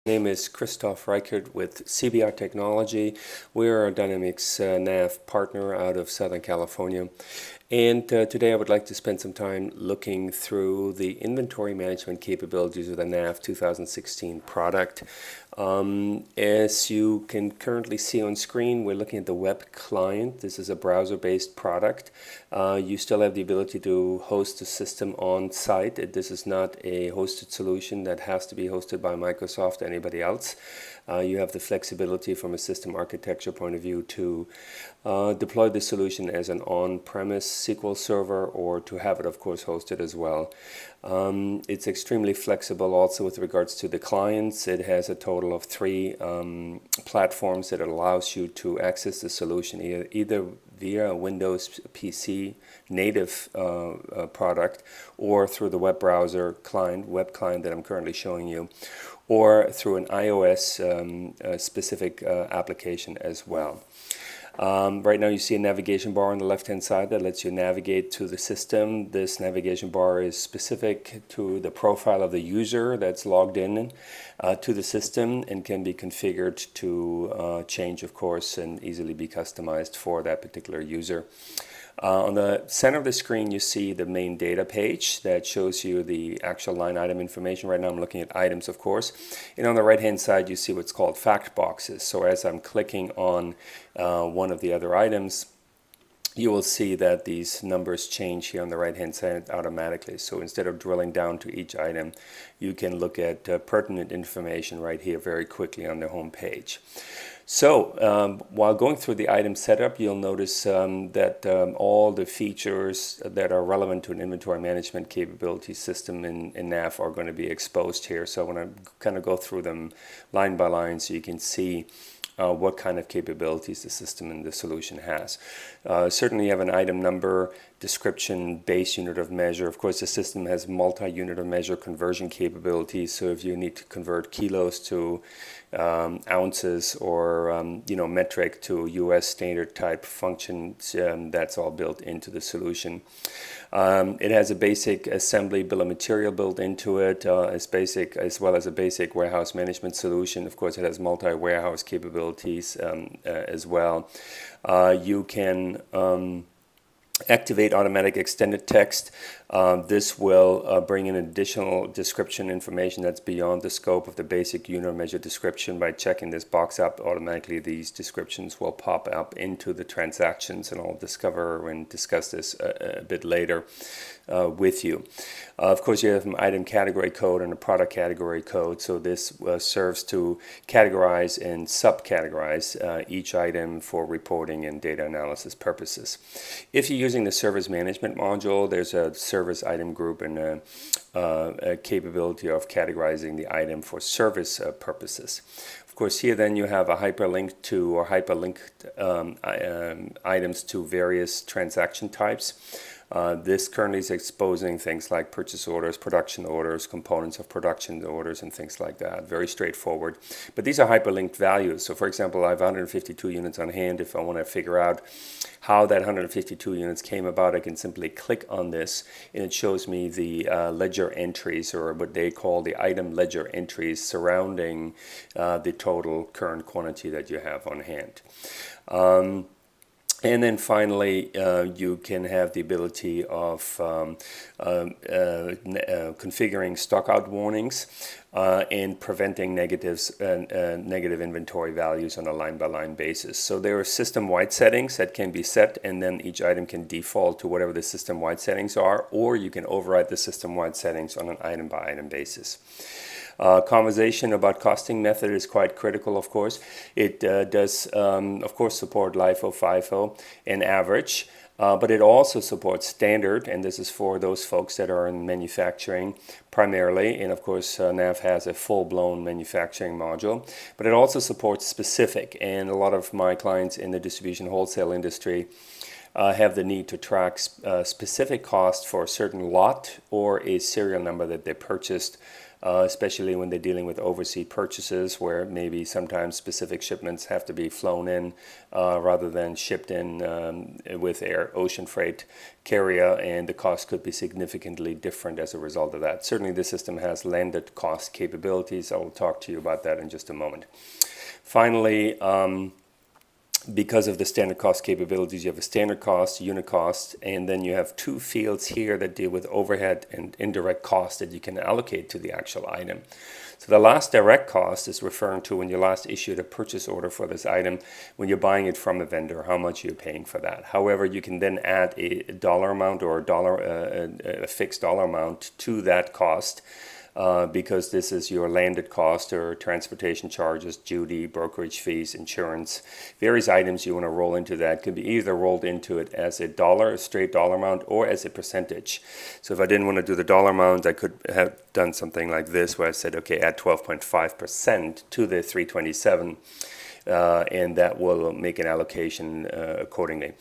My name is Christoph Reichert with CBR Technology. We're a Dynamics NAV partner out of Southern California. And today I would like to spend some time looking through the inventory management capabilities of the NAV 2016 product. As you can currently see on screen, we're looking at the web client. This is a browser-based product. You still have the ability to host the system on site. This is not a hosted solution that has to be hosted by Microsoft or anybody else. You have the flexibility from a system architecture point of view to deploy the solution as an on-premise SQL server or to have it, of course, hosted as well. It's extremely flexible also with regards to the clients. It has a total of 3 platforms that allows you to access the solution either via a Windows PC native product or through the web browser client, web client that I'm currently showing you, or through an iOS specific application as well. Right now you see a navigation bar on the left hand side that lets you navigate to the system. This navigation bar is specific to the profile of the user that's logged in to the system and can be configured to change, of course, and easily be customized for that particular user. On the center of the screen you see the main data page that shows you the actual line item information. Right now I'm looking at items, of course, and on the right hand side you see what's called fact boxes. So as I'm clicking on one of the other items, you will see that these numbers change here on the right hand side automatically. So instead of drilling down to each item, you can look at pertinent information right here very quickly on the home page. So while going through the item setup, you'll notice that all the features that are relevant to an inventory management capability system in NAV are going to be exposed here. So I want to kind of go through them line by line so you can see what kind of capabilities the system and the solution has. Certainly you have an item number, description, base unit of measure. Of course the system has multi-unit of measure conversion capabilities, so if you need to convert kilos to ounces or metric to US standard type functions, that's all built into the solution. It has a basic assembly bill of material built into it, as well as a basic warehouse management solution. Of course, it has multi-warehouse capabilities as well. You can activate automatic extended text. This will bring in additional description information that's beyond the scope of the basic unit measure description. By checking this box up, automatically these descriptions will pop up into the transactions, and I'll discover and discuss this a bit later with you. Of course, you have an item category code and a product category code, so this serves to categorize and subcategorize each item for reporting and data analysis purposes. If you're using the service management module, there's a service item group and a capability of categorizing the item for service purposes. Of course, here then you have a hyperlink to or hyperlinked items to various transaction types. This currently is exposing things like purchase orders, production orders, components of production orders, and things like that. Very straightforward. But these are hyperlinked values. So for example, I have 152 units on hand. If I want to figure out how that 152 units came about, I can simply click on this and it shows me the ledger entries, or what they call the item ledger entries, surrounding the total current quantity that you have on hand. And then finally, you can have the ability of configuring stockout warnings and preventing negative inventory values on a line-by-line basis. So there are system-wide settings that can be set, and then each item can default to whatever the system-wide settings are, or you can override the system-wide settings on an item-by-item basis. Conversation about costing method is quite critical, of course. It does, of course, support LIFO, FIFO, and average, but it also supports standard, and this is for those folks that are in manufacturing primarily, and of course NAV has a full-blown manufacturing module, but it also supports specific, and a lot of my clients in the distribution wholesale industry have the need to track specific costs for a certain lot or a serial number that they purchased especially when they're dealing with overseas purchases where maybe sometimes specific shipments have to be flown in rather than shipped in with ocean freight carrier, and the cost could be significantly different as a result of that. Certainly the system has landed cost capabilities. I will talk to you about that in just a moment. Finally, because of the standard cost capabilities, you have a standard cost, unit cost, and then you have two fields here that deal with overhead and indirect cost that you can allocate to the actual item. So the last direct cost is referring to when you last issued a purchase order for this item, when you're buying it from a vendor, how much you're paying for that. However, you can then add a dollar amount or a fixed dollar amount to that cost. Because this is your landed cost or transportation charges, duty, brokerage fees, insurance, various items you want to roll into that can be either rolled into it as a straight dollar amount, or as a percentage. So if I didn't want to do the dollar amount, I could have done something like this where I said, okay, add 12.5% to the 327. And that will make an allocation accordingly.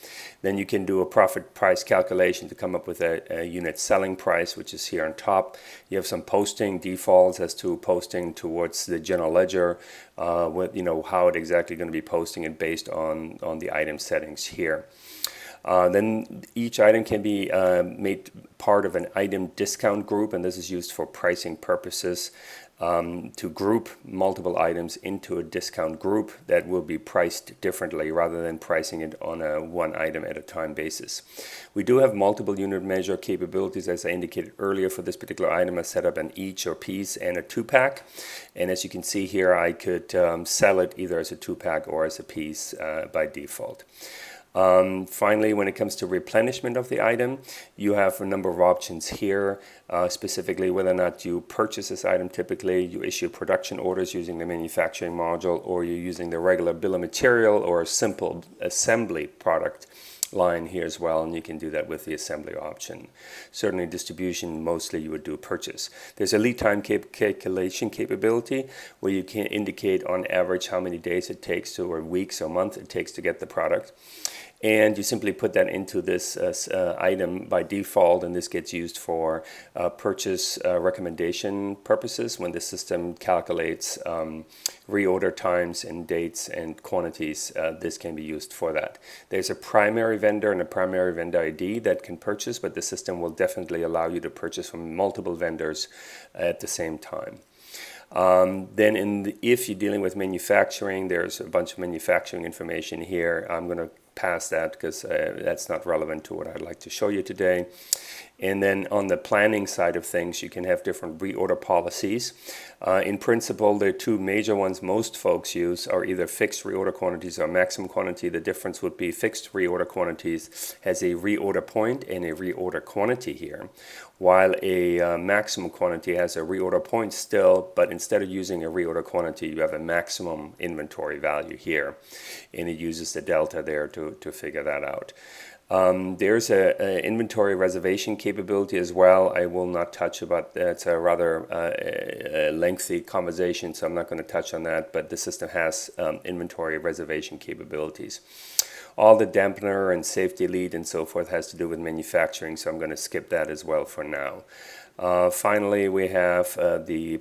Then you can do a profit price calculation to come up with a unit selling price, which is here on top. You have some posting defaults as to posting towards the general ledger, with how it exactly going to be posting it based on the item settings here. Then each item can be made part of an item discount group, and this is used for pricing purposes. To group multiple items into a discount group that will be priced differently rather than pricing it on a one item at a time basis. We do have multiple unit measure capabilities, as I indicated earlier. For this particular item, I set up an each or piece and a 2-pack, and as you can see here, I could sell it either as a 2-pack or as a piece by default. Finally, when it comes to replenishment of the item, you have a number of options here, specifically whether or not you purchase this item. Typically, you issue production orders using the manufacturing module, or you're using the regular bill of material or a simple assembly product line here as well, and you can do that with the assembly option. Certainly distribution, mostly you would do purchase. There's a lead time calculation capability where you can indicate on average how many days it takes to, or weeks or months it takes to get the product. And you simply put that into this item by default, and this gets used for purchase recommendation purposes when the system calculates reorder times and dates and quantities. This can be used for that. There's a primary vendor and a primary vendor ID that can purchase, but the system will definitely allow you to purchase from multiple vendors at the same time. Then if you're dealing with manufacturing, there's a bunch of manufacturing information here. I'm going to pass that because that's not relevant to what I'd like to show you today. And then on the planning side of things, you can have different reorder policies. In principle, the two major ones most folks use are either fixed reorder quantities or maximum quantity. The difference would be fixed reorder quantities has a reorder point and a reorder quantity here, while a maximum quantity has a reorder point still, but instead of using a reorder quantity, you have a maximum inventory value here, and it uses the delta there to figure that out. There's an inventory reservation capability as well. I will not touch about that. It's a rather lengthy conversation, so I'm not going to touch on that, but the system has inventory reservation capabilities. All the dampener and safety lead and so forth has to do with manufacturing, so I'm going to skip that as well for now. Finally, we have the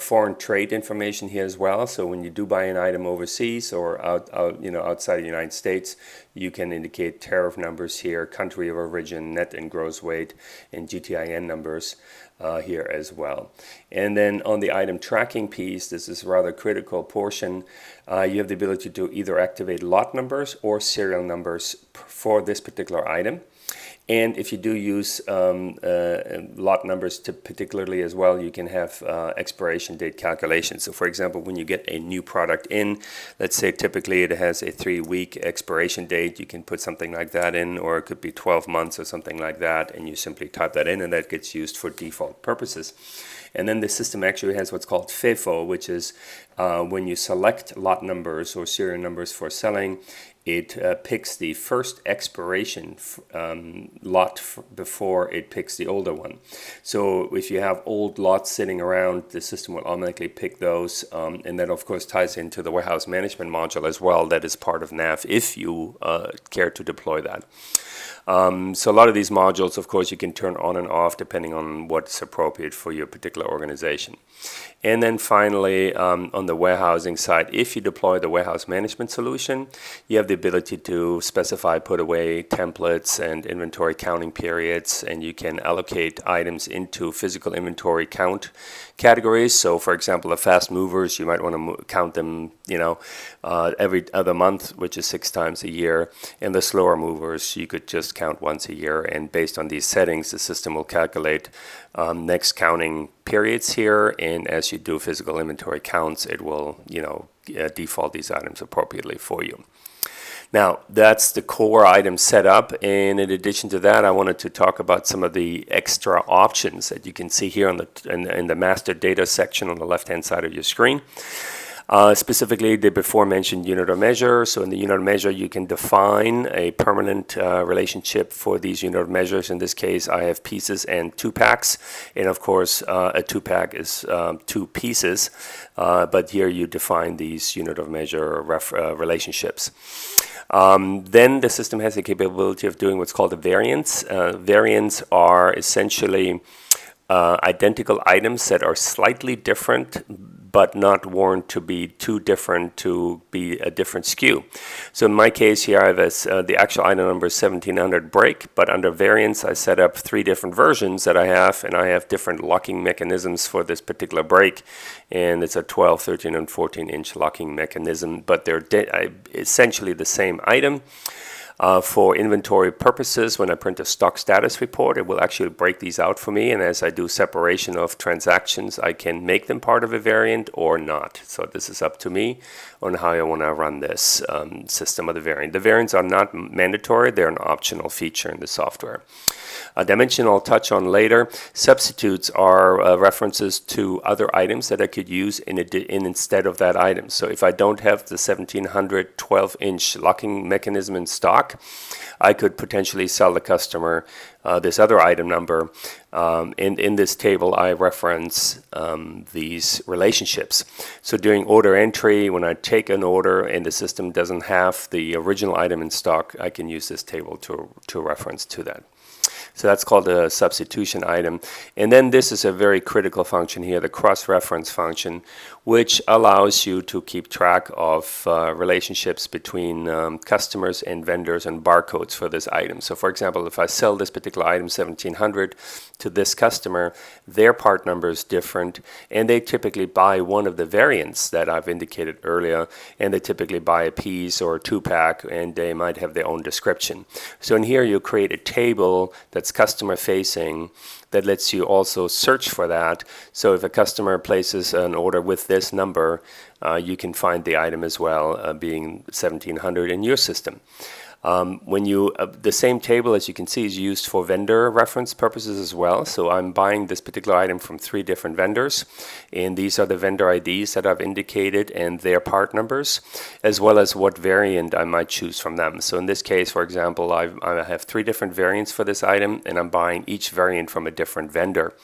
foreign trade information here as well. So when you do buy an item overseas or outside the United States, you can indicate tariff numbers here, country of origin, net and gross weight, and GTIN numbers here as well. And then on the item tracking piece, this is a rather critical portion. You have the ability to either activate lot numbers or serial numbers for this particular item. And if you do use lot numbers particularly as well, you can have expiration date calculations. So for example, when you get a new product in, let's say typically it has a 3-week expiration date, you can put something like that in, or it could be 12 months or something like that, and you simply type that in, and that gets used for default purposes. And then the system actually has what's called FIFO, which is when you select lot numbers or serial numbers for selling, it picks the first expiration lot before it picks the older one. So if you have old lots sitting around, the system will automatically pick those, and that of course ties into the warehouse management module as well. That is part of NAV if you care to deploy that. So a lot of these modules, of course, you can turn on and off depending on what's appropriate for your particular organization. And then finally, on the warehousing side, if you deploy the warehouse management solution, you have the ability to specify put away templates and inventory counting periods, and you can allocate items into physical inventory count categories. So for example, the fast movers, you might want to count them, every other month, which is 6 times a year. And the slower movers, you could just count once a year. And based on these settings, the system will calculate next counting periods here. And as you do physical inventory counts, it will, default these items appropriately for you. Now, that's the core item setup, and in addition to that, I wanted to talk about some of the extra options that you can see here in the master data section on the left-hand side of your screen. Specifically, the before-mentioned unit of measure. So in the unit of measure, you can define a permanent relationship for these unit of measures. In this case, I have pieces and 2-packs. And of course, a 2-pack is 2 pieces. But here you define these unit of measure relationships. Then the system has the capability of doing what's called a variance. Variants are essentially identical items that are slightly different, but not warned to be too different to be a different SKU. So in my case here, I have the actual item number is 1700 brake, but under variance, I set up 3 different versions that I have, and I have different locking mechanisms for this particular brake. And it's a 12, 13, and 14-inch locking mechanism, but they're essentially the same item. For inventory purposes, when I print a stock status report, it will actually break these out for me. And as I do separation of transactions, I can make them part of a variant or not. So this is up to me on how I want to run this system of the variant. The variants are not mandatory. They're an optional feature in the software. A dimension I'll touch on later. Substitutes are references to other items that I could use instead of that item. So if I don't have the 1700 12-inch locking mechanism in stock, I could potentially sell the customer this other item number. In this table, I reference these relationships. So during order entry, when I take an order and the system doesn't have the original item in stock, I can use this table to reference to that. So that's called a substitution item. And then this is a very critical function here, the cross-reference function, which allows you to keep track of relationships between customers and vendors and barcodes for this item. So for example, if I sell this particular item 1700 to this customer, their part number is different, and they typically buy one of the variants that I've indicated earlier, and they typically buy a piece or a 2-pack, and they might have their own description. So in here, you create a table that's customer facing that lets you also search for that. So if a customer places an order with this number, you can find the item as well, being 1700 in your system. The same table, as you can see, is used for vendor reference purposes as well. So I'm buying this particular item from 3 different vendors, and these are the vendor IDs that I've indicated and their part numbers, as well as what variant I might choose from them. So in this case, for example, I have 3 different variants for this item, and I'm buying each variant from a different vendor.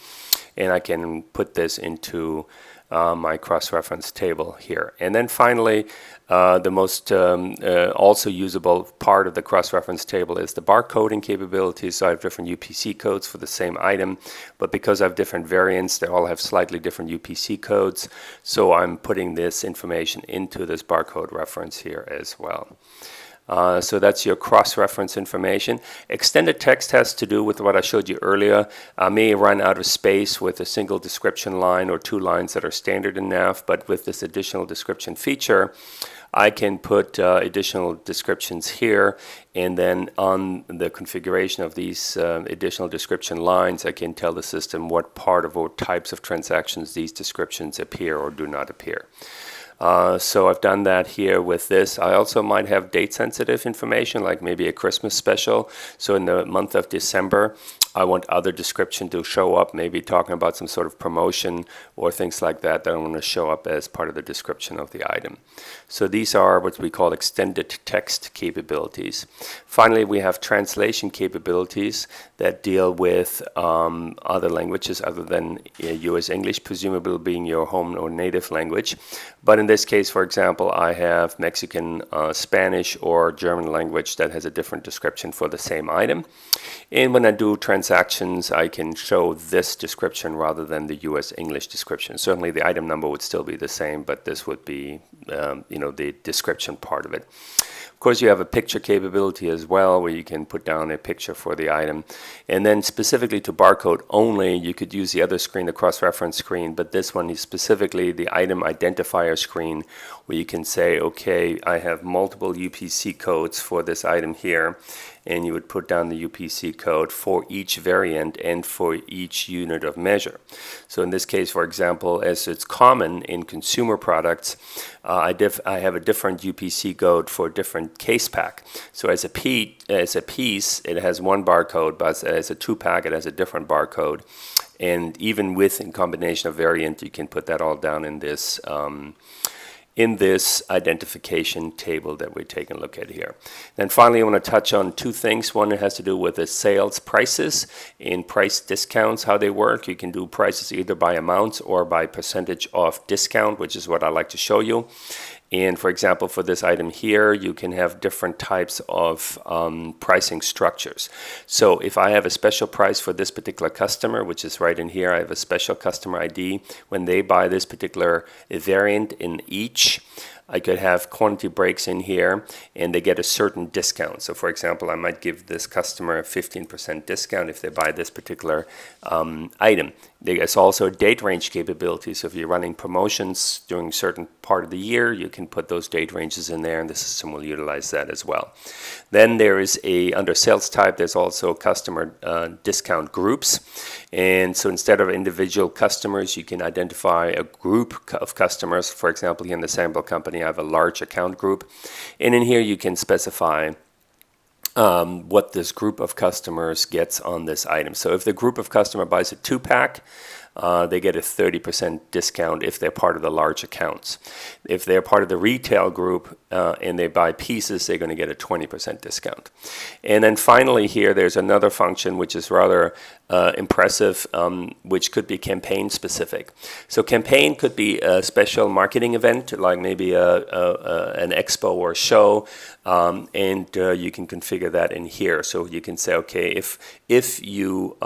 And I can put this into my cross-reference table here. And then finally, the most also usable part of the cross-reference table is the barcoding capabilities. So I have different UPC codes for the same item, but because I have different variants, they all have slightly different UPC codes. So I'm putting this information into this barcode reference here as well. So that's your cross-reference information. Extended text has to do with what I showed you earlier. I may run out of space with a single description line or 2 lines that are standard in NAV, but with this additional description feature, I can put additional descriptions here, and then on the configuration of these additional description lines, I can tell the system what part of or types of transactions these descriptions appear or do not appear. So I've done that here with this. I also might have date-sensitive information, like maybe a Christmas special. So in the month of December, I want other description to show up, maybe talking about some sort of promotion or things like that I want to show up as part of the description of the item. So these are what we call extended text capabilities. Finally, we have translation capabilities that deal with other languages other than US English, presumably being your home or native language. But in this case, for example, I have Mexican, Spanish, or German language that has a different description for the same item. And when I do transactions, I can show this description rather than the US English description. Certainly the item number would still be the same, but this would be the description part of it. Of course, you have a picture capability as well, where you can put down a picture for the item. And then specifically to barcode only, you could use the other screen, the cross-reference screen, but this one is specifically the item identifier screen, where you can say, okay, I have multiple UPC codes for this item here, and you would put down the UPC code for each variant and for each unit of measure. So in this case, for example, as it's common in consumer products, I have a different UPC code for different case pack. So as a piece, it has one barcode, but as a 2-pack, it has a different barcode. And even with in combination of variant, you can put that all down in this identification table that we're taking a look at here. Then finally, I want to touch on two things. One has to do with the sales prices and price discounts, how they work. You can do prices either by amounts or by percentage off discount, which is what I like to show you. And for example, for this item here, you can have different types of pricing structures. So if I have a special price for this particular customer, which is right in here, I have a special customer ID. When they buy this particular variant in each, I could have quantity breaks in here and they get a certain discount. So for example, I might give this customer a 15% discount if they buy this particular item. There's also a date range capability. So if you're running promotions during a certain part of the year, you can put those date ranges in there and the system will utilize that as well. Then there is under sales type, there's also customer discount groups. And so instead of individual customers, you can identify a group of customers. For example, here in the sample company, I have a large account group. And in here, you can specify what this group of customers gets on this item. So if the group of customer buys a 2-pack, they get a 30% discount if they're part of the large accounts. If they're part of the retail group and they buy pieces, they're going to get a 20% discount. And then finally here, there's another function which is rather impressive, which could be campaign specific. So campaign could be a special marketing event, like maybe an expo or a show, and you can configure that in here. So you can say, okay, if you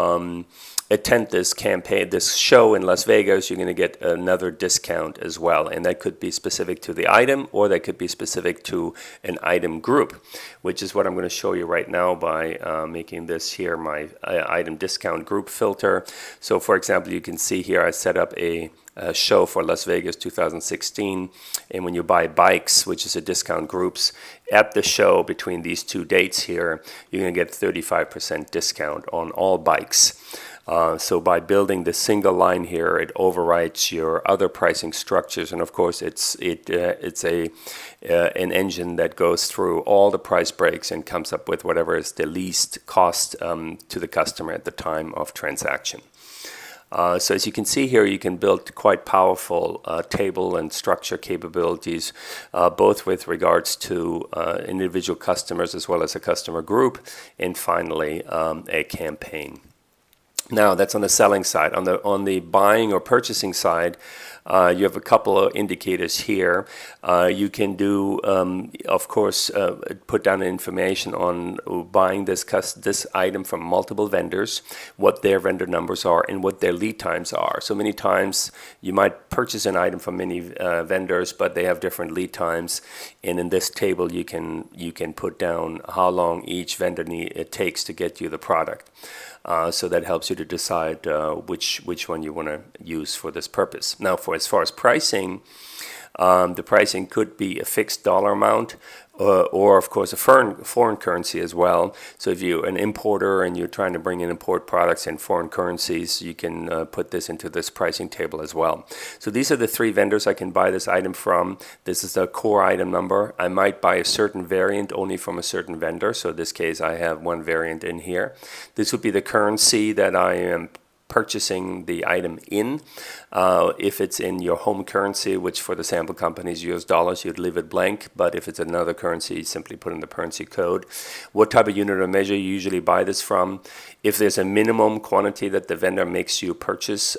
attend this campaign, this show in Las Vegas, you're going to get another discount as well. And that could be specific to the item, or that could be specific to an item group, which is what I'm going to show you right now by making this here my item discount group filter. So for example, you can see here I set up a show for Las Vegas 2016, and when you buy bikes, which is a discount groups, at the show between these two dates here, you're going to get 35% discount on all bikes. So by building the single line here, it overrides your other pricing structures, and of course it's an engine that goes through all the price breaks and comes up with whatever is the least cost to the customer at the time of transaction. So as you can see here, you can build quite powerful table and structure capabilities, both with regards to individual customers as well as a customer group, and finally a campaign. Now that's on the selling side. On the buying or purchasing side, you have a couple of indicators here. You can do, of course, put down information on buying this item from multiple vendors, what their vendor numbers are, and what their lead times are. So many times you might purchase an item from many vendors, but they have different lead times. And in this table, you can put down how long each vendor it takes to get you the product. So that helps you to decide which one you want to use for this purpose. Now, as far as pricing, The pricing could be a fixed dollar amount, or of course a foreign currency as well. So if you're an importer and you're trying to bring in import products in foreign currencies, you can put this into this pricing table as well. So these are the 3 vendors I can buy this item from. This is the core item number. I might buy a certain variant only from a certain vendor. So in this case, I have 1 variant in here. This would be the currency that I am purchasing the item in. If it's in your home currency, which for the sample companies US dollars, you'd leave it blank, but if it's another currency, you simply put in the currency code. What type of unit or measure you usually buy this from? If there's a minimum quantity that the vendor makes you purchase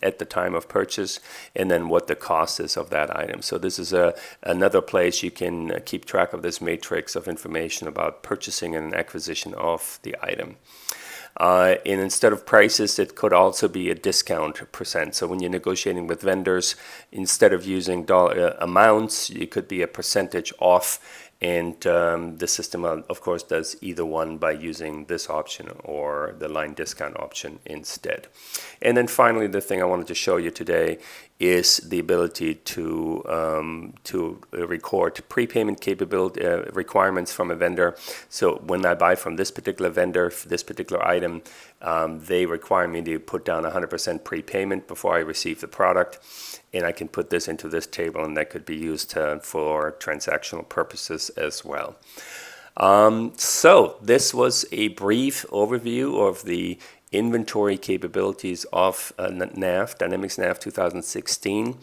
at the time of purchase, and then what the cost is of that item. So this is another place you can keep track of this matrix of information about purchasing and acquisition of the item. And instead of prices, it could also be a discount percent. So when you're negotiating with vendors, instead of using amounts, it could be a percentage off. And the system, of course, does either one by using this option or the line discount option instead. And then finally, the thing I wanted to show you today is the ability to record prepayment capability requirements from a vendor. So when I buy from this particular vendor, for this particular item, they require me to put down 100% prepayment before I receive the product. And I can put this into this table, and that could be used for transactional purposes as well. So this was a brief overview of the inventory capabilities of NAV, Dynamics NAV 2016,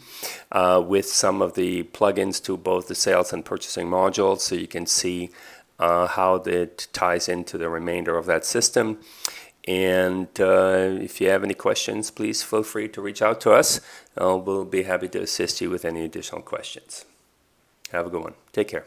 with some of the plugins to both the sales and purchasing modules, so you can see how it ties into the remainder of that system. And if you have any questions, please feel free to reach out to us. We'll be happy to assist you with any additional questions. Have a good one. Take care.